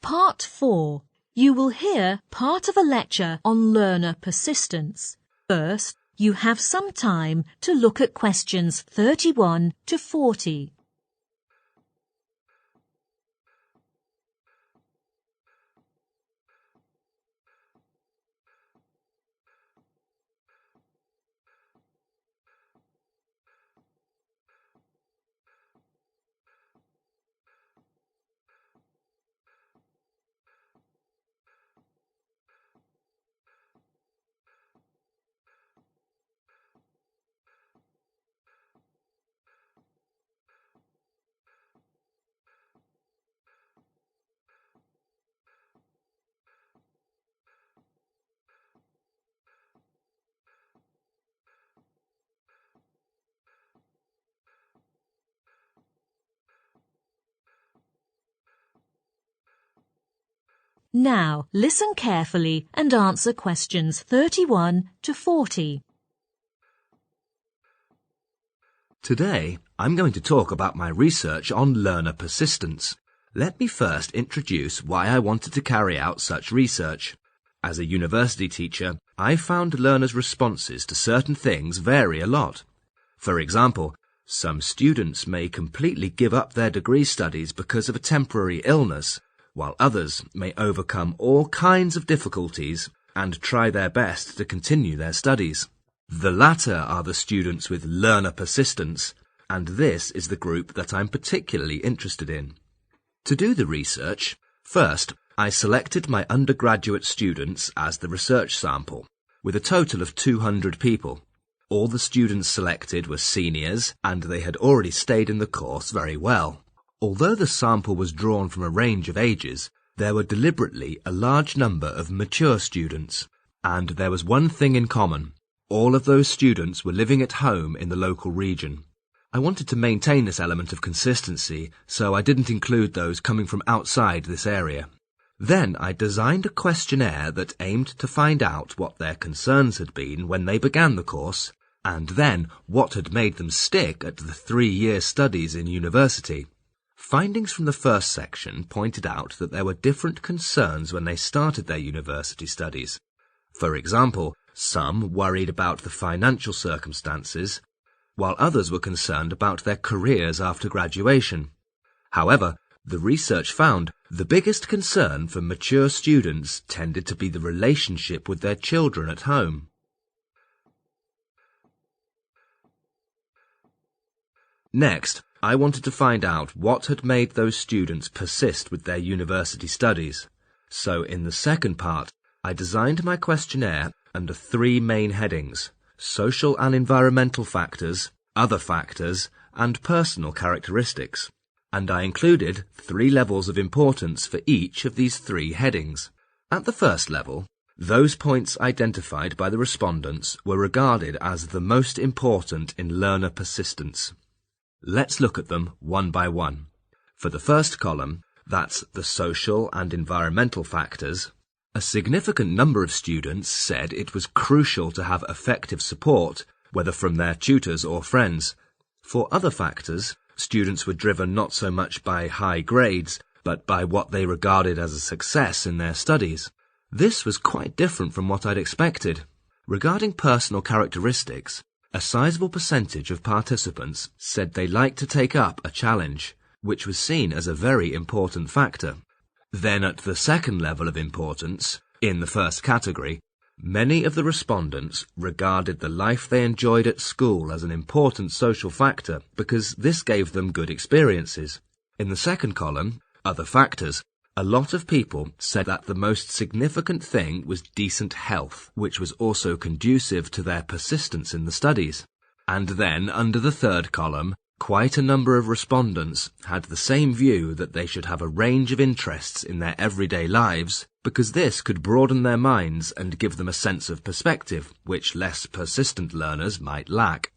Part 4. You will hear part of a lecture on learner persistence. First, you have some time to look at questions 31 to 40. Now, listen carefully and answer questions 31 to 40. Today, I'm going to talk about my research on learner persistence. Let me first introduce why I wanted to carry out such research. As a university teacher, I found learners' responses to certain things vary a lot. For example, some students may completely give up their degree studies because of a temporary illness, while others may overcome all kinds of difficulties and try their best to continue their studies. The latter are the students with learner persistence, and this is the group that I'm particularly interested in. To do the research, first, I selected my undergraduate students as the research sample, with a total of 200 people. All the students selected were seniors, and they had already stayed in the course very well. Although the sample was drawn from a range of ages, there were deliberately a large number of mature students, and there was one thing in common. All of those students were living at home in the local region. I wanted to maintain this element of consistency, so I didn't include those coming from outside this area. Then I designed a questionnaire that aimed to find out what their concerns had been when they began the course, and then what had made them stick at the 3-year studies in university. Findings from the first section pointed out that there were different concerns when they started their university studies. For example, some worried about the financial circumstances, while others were concerned about their careers after graduation. However, the research found the biggest concern for mature students tended to be the relationship with their children at home. Next, I wanted to find out what had made those students persist with their university studies. So in the second part, I designed my questionnaire under 3 main headings: social and environmental factors, other factors, and personal characteristics. And I included 3 levels of importance for each of these 3 headings. At the first level, those points identified by the respondents were regarded as the most important in learner persistence. Let's look at them one by one. For the first column, that's the social and environmental factors, a significant number of students said it was crucial to have effective support, whether from their tutors or friends. For other factors, students were driven not so much by high grades, but by what they regarded as a success in their studies. This was quite different from what I'd expected. Regarding personal characteristics, a sizable percentage of participants said they liked to take up a challenge, which was seen as a very important factor. Then at the second level of importance, in the first category, many of the respondents regarded the life they enjoyed at school as an important social factor because this gave them good experiences. In the second column, other factors, a lot of people said that the most significant thing was decent health, which was also conducive to their persistence in the studies. And then, under the third column, quite a number of respondents had the same view that they should have a range of interests in their everyday lives, because this could broaden their minds and give them a sense of perspective, which less persistent learners might lack.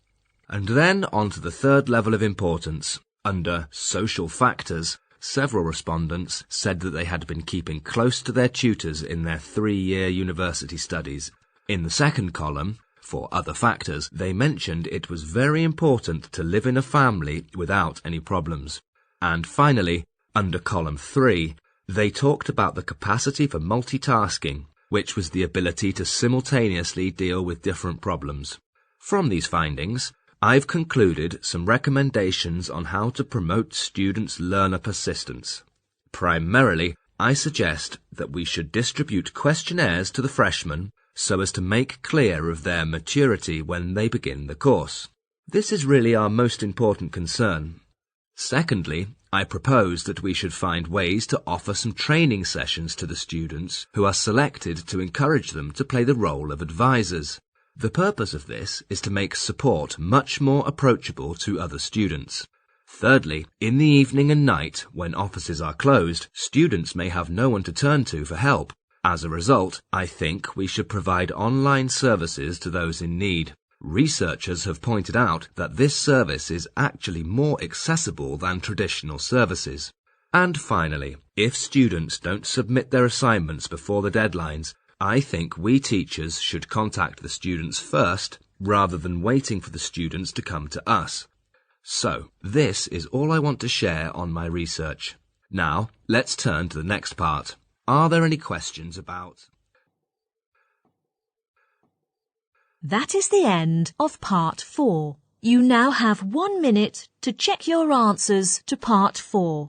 And then on to the third level of importance, under social factors. Several respondents said that they had been keeping close to their tutors in their 3-year university studies. In the second column, for other factors, they mentioned it was very important to live in a family without any problems. And finally, under column 3, They talked about the capacity for multitasking, which was the ability to simultaneously deal with different problems. From these findings, I've concluded some recommendations on how to promote students' learner persistence. Primarily, I suggest that we should distribute questionnaires to the freshmen so as to make clear of their maturity when they begin the course. This is really our most important concern. Secondly, I propose that we should find ways to offer some training sessions to the students who are selected to encourage them to play the role of advisors. The purpose of this is to make support much more approachable to other students. Thirdly, in the evening and night, when offices are closed, students may have no one to turn to for help. As a result, I think we should provide online services to those in need. Researchers have pointed out that this service is actually more accessible than traditional services. And finally, if students don't submit their assignments before the deadlines, I think we teachers should contact the students first, rather than waiting for the students to come to us. So, this is all I want to share on my research. Now, let's turn to the next part. Are there any questions about... That is the end of Part 4. You now have 1 minute to check your answers to Part 4.